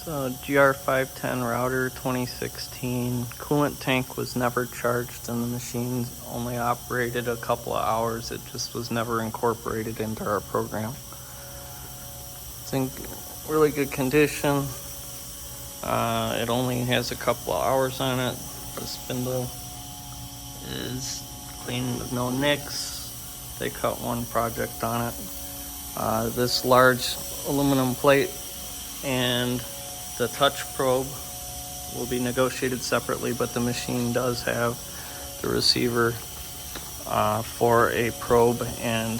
So GR-510 router 2016. Coolant tank was never charged and the machine only operated a couple of hours. It just was never incorporated into our program. It's in really good condition. It only has a couple of hours on it. The spindle is clean with no nicks. They cut one project on it. This large aluminum plate and the touch probe will be negotiated separately, but the machine does have the receiver for a probe and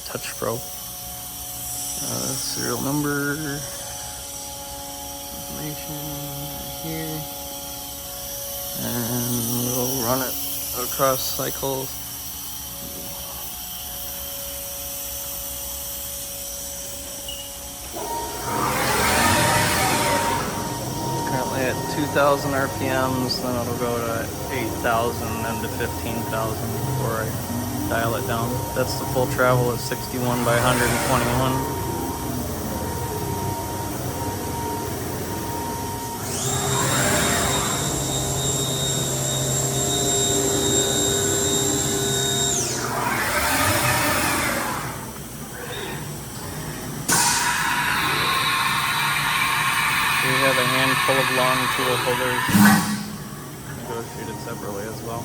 touch probe. Serial number information here, and we'll run it across cycles. At 2,000 RPMs, then it'll go to 8,000, then to 15,000 before I dial it down. That's the full travel of 61 by 121. We have a handful of long tool holders negotiated separately as well.